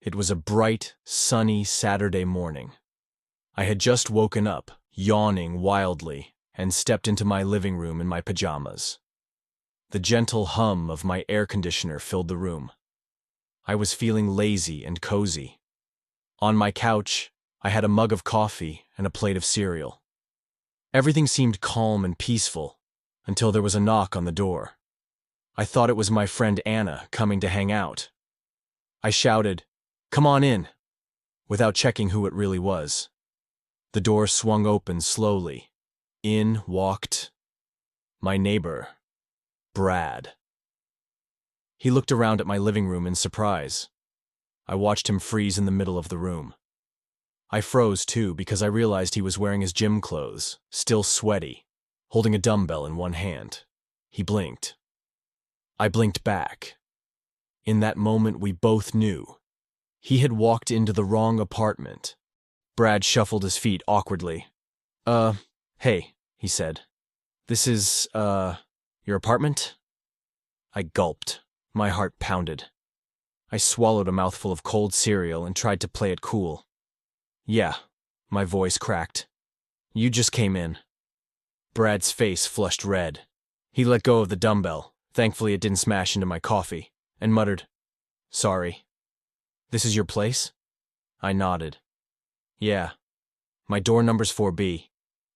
It was a bright, sunny Saturday morning. I had just woken up, yawning wildly, and stepped into my living room in my pajamas. The gentle hum of my air conditioner filled the room. I was feeling lazy and cozy. On my couch, I had a mug of coffee and a plate of cereal. Everything seemed calm and peaceful until there was a knock on the door. I thought it was my friend Anna coming to hang out. I shouted, "Come on in," without checking who it really was. The door swung open slowly. In walked my neighbor, Brad. He looked around at my living room in surprise. I watched him freeze in the middle of the room. I froze too because I realized he was wearing his gym clothes, still sweaty, holding a dumbbell in one hand. He blinked. I blinked back. In that moment, we both knew. He had walked into the wrong apartment. Brad shuffled his feet awkwardly. Hey," he said. "This is, your apartment?" I gulped. My heart pounded. I swallowed a mouthful of cold cereal and tried to play it cool. "Yeah," my voice cracked. "You just came in." Brad's face flushed red. He let go of the dumbbell. Thankfully, it didn't smash into my coffee, and muttered, "Sorry. This is your place?" I nodded. "Yeah. My door number's 4B.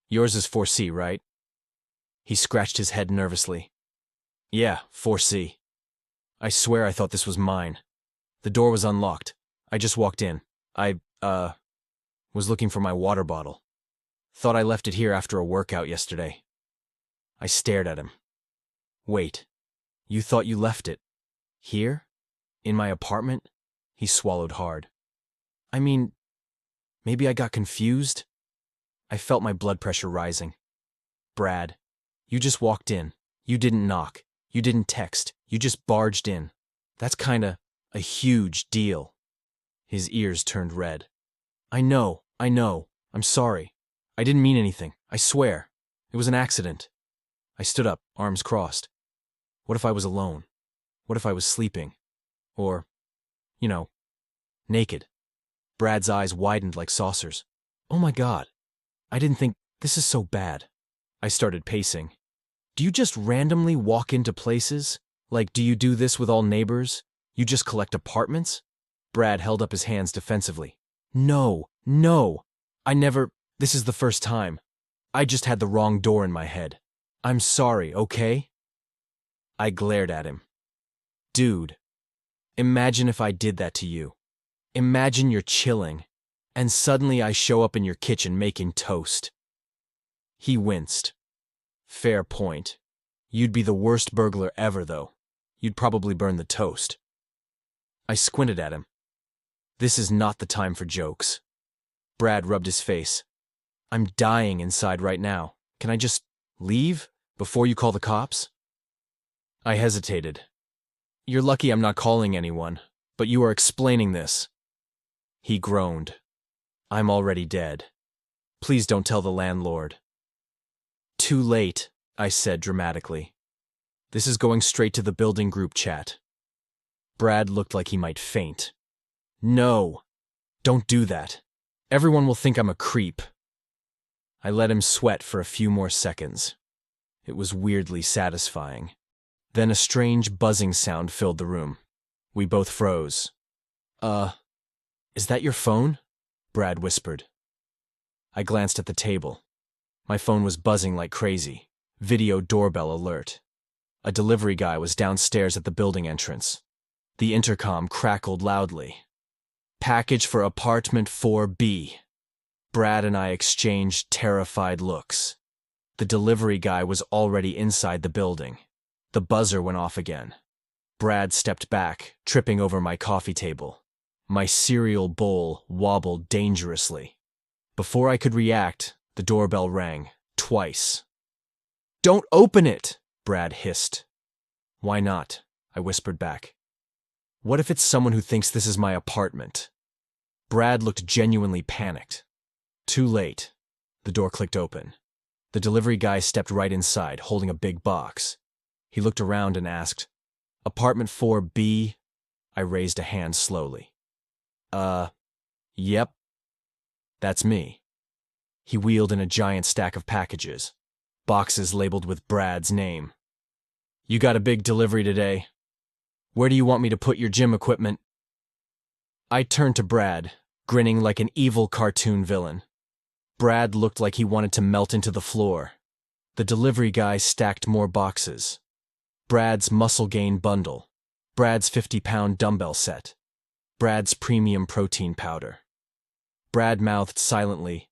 Yours is 4C, right?" He scratched his head nervously. "Yeah, 4C. I swear I thought this was mine. The door was unlocked. I just walked in. I was looking for my water bottle. Thought I left it here after a workout yesterday." I stared at him. "Wait, you thought you left it here? In my apartment?" He swallowed hard. "I mean, maybe I got confused?" I felt my blood pressure rising. "Brad, you just walked in. You didn't knock. You didn't text. You just barged in. That's kinda a huge deal." His ears turned red. I know. I'm sorry. I didn't mean anything. I swear. It was an accident." I stood up, arms crossed. What if I was alone? What if I was sleeping? Or, naked? Brad's eyes widened like saucers. "Oh my God. I didn't think, this is so bad." I started pacing. "Do you just randomly walk into places? Like, do you do this with all neighbors? You just collect apartments?" Brad held up his hands defensively. No. I never, this is the first time. I just had the wrong door in my head. I'm sorry, okay?" I glared at him. "Dude, imagine if I did that to you. Imagine you're chilling, and suddenly I show up in your kitchen making toast." He winced. "Fair point. You'd be the worst burglar ever, though. You'd probably burn the toast." I squinted at him. "This is not the time for jokes." Brad rubbed his face. "I'm dying inside right now. Can I just leave before you call the cops?" I hesitated. "You're lucky I'm not calling anyone, but you are explaining this." He groaned. "I'm already dead. Please don't tell the landlord." "Too late," I said dramatically. "This is going straight to the building group chat." Brad looked like he might faint. "No, don't do that. Everyone will think I'm a creep." I let him sweat for a few more seconds. It was weirdly satisfying. Then a strange buzzing sound filled the room. We both froze. Is that your phone?" Brad whispered. I glanced at the table. My phone was buzzing like crazy. Video doorbell alert. A delivery guy was downstairs at the building entrance. The intercom crackled loudly. "Package for apartment 4B. Brad and I exchanged terrified looks. The delivery guy was already inside the building. The buzzer went off again. Brad stepped back, tripping over my coffee table. My cereal bowl wobbled dangerously. Before I could react, the doorbell rang, twice. "Don't open it!" Brad hissed. "Why not?" I whispered back. "What if it's someone who thinks this is my apartment?" Brad looked genuinely panicked. Too late. The door clicked open. The delivery guy stepped right inside, holding a big box. He looked around and asked, "Apartment 4B?" I raised a hand slowly. Yep, that's me. He wheeled in a giant stack of packages, boxes labeled with Brad's name. You got a big delivery today. Where do you want me to put your gym equipment? I turned to Brad, grinning like an evil cartoon villain. Brad looked like he wanted to melt into the floor. The delivery guy stacked more boxes. Brad's muscle gain bundle. Brad's 50-pound dumbbell set. Brad's premium protein powder. Brad mouthed silently,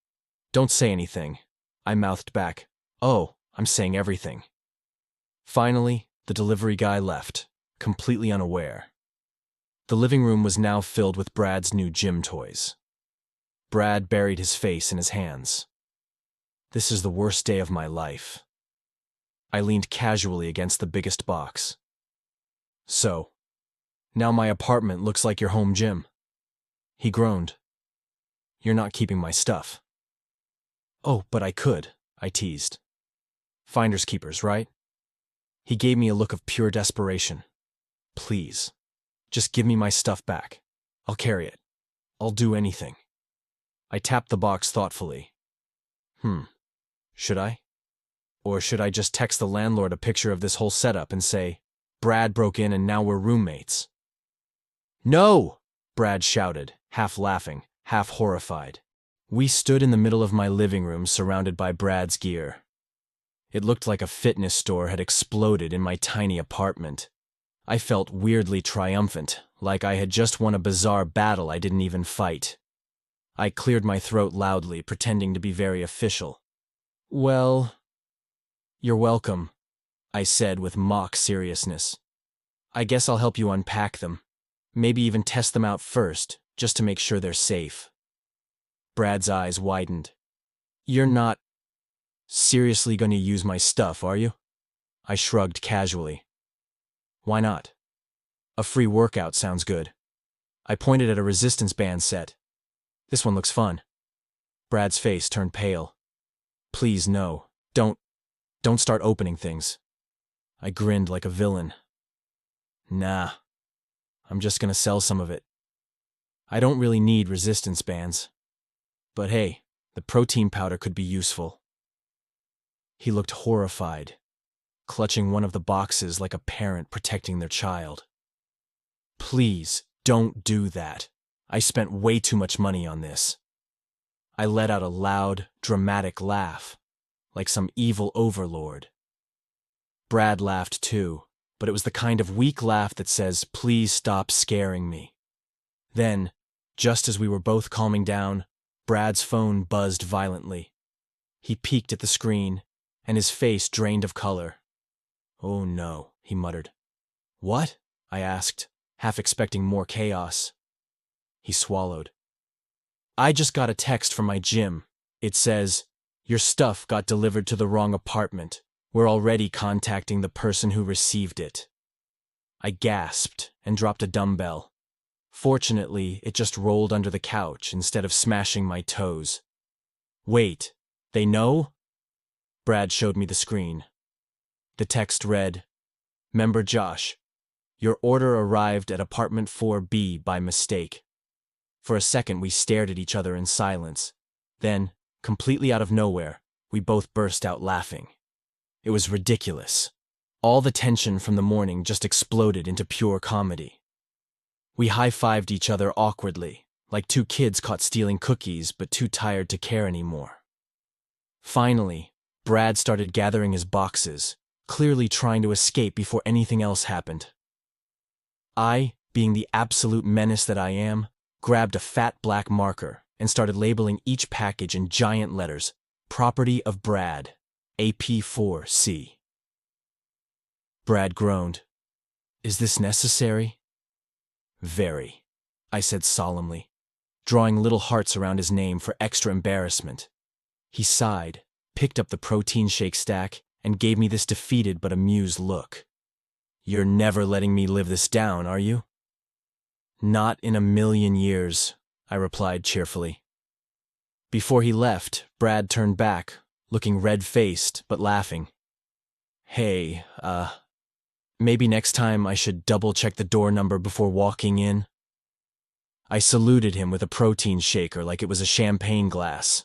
"Don't say anything." I mouthed back, "Oh, I'm saying everything." Finally, the delivery guy left, completely unaware. The living room was now filled with Brad's new gym toys. Brad buried his face in his hands. This is the worst day of my life. I leaned casually against the biggest box. So, now my apartment looks like your home gym. He groaned. You're not keeping my stuff. Oh, but I could, I teased. Finders keepers, right? He gave me a look of pure desperation. Please, just give me my stuff back. I'll carry it. I'll do anything. I tapped the box thoughtfully. Should I? Or should I just text the landlord a picture of this whole setup and say, Brad broke in and now we're roommates? No! Brad shouted, half laughing, half horrified. We stood in the middle of my living room surrounded by Brad's gear. It looked like a fitness store had exploded in my tiny apartment. I felt weirdly triumphant, like I had just won a bizarre battle I didn't even fight. I cleared my throat loudly, pretending to be very official. Well, you're welcome, I said with mock seriousness. I guess I'll help you unpack them. Maybe even test them out first, just to make sure they're safe. Brad's eyes widened. You're not seriously going to use my stuff, are you? I shrugged casually. Why not? A free workout sounds good. I pointed at a resistance band set. This one looks fun. Brad's face turned pale. Please, no. Don't start opening things. I grinned like a villain. Nah. I'm just gonna sell some of it. I don't really need resistance bands. But hey, the protein powder could be useful. He looked horrified, clutching one of the boxes like a parent protecting their child. Please, don't do that. I spent way too much money on this. I let out a loud, dramatic laugh, like some evil overlord. Brad laughed too, but it was the kind of weak laugh that says, please stop scaring me. Then, just as we were both calming down, Brad's phone buzzed violently. He peeked at the screen, and his face drained of color. Oh no, he muttered. What? I asked, half expecting more chaos. He swallowed. I just got a text from my gym. It says, your stuff got delivered to the wrong apartment. We're already contacting the person who received it. I gasped and dropped a dumbbell. Fortunately, it just rolled under the couch instead of smashing my toes. Wait, they know? Brad showed me the screen. The text read, Member Josh, your order arrived at apartment 4B by mistake. For a second, we stared at each other in silence. Then, completely out of nowhere, we both burst out laughing. It was ridiculous. All the tension from the morning just exploded into pure comedy. We high-fived each other awkwardly, like two kids caught stealing cookies but too tired to care anymore. Finally, Brad started gathering his boxes, clearly trying to escape before anything else happened. I, being the absolute menace that I am, grabbed a fat black marker and started labeling each package in giant letters, Property of Brad, AP4C. Brad groaned. Is this necessary? Very, I said solemnly, drawing little hearts around his name for extra embarrassment. He sighed, picked up the protein shake stack, and gave me this defeated but amused look. You're never letting me live this down, are you? Not in a million years, I replied cheerfully. Before he left, Brad turned back, looking red-faced but laughing. Hey, maybe next time I should double-check the door number before walking in? I saluted him with a protein shaker like it was a champagne glass.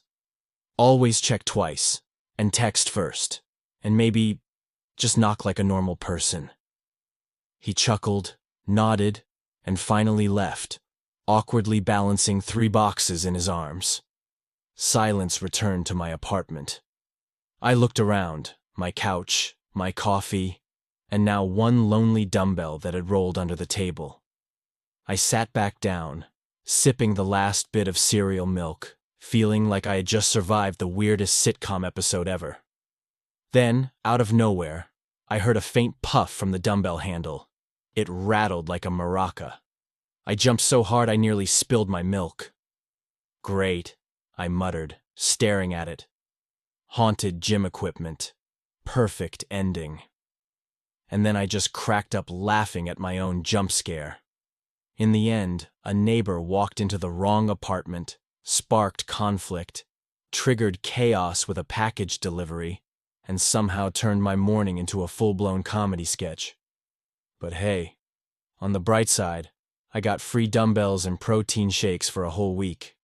Always check twice, and text first, and maybe just knock like a normal person. He chuckled, nodded, and finally left, awkwardly balancing 3 boxes in his arms. Silence returned to my apartment. I looked around, my couch, my coffee, and now one lonely dumbbell that had rolled under the table. I sat back down, sipping the last bit of cereal milk, feeling like I had just survived the weirdest sitcom episode ever. Then, out of nowhere, I heard a faint puff from the dumbbell handle. It rattled like a maraca. I jumped so hard I nearly spilled my milk. Great, I muttered, staring at it. Haunted gym equipment. Perfect ending. And then I just cracked up laughing at my own jump scare. In the end, a neighbor walked into the wrong apartment, sparked conflict, triggered chaos with a package delivery, and somehow turned my morning into a full-blown comedy sketch. But hey, on the bright side, I got free dumbbells and protein shakes for a whole week.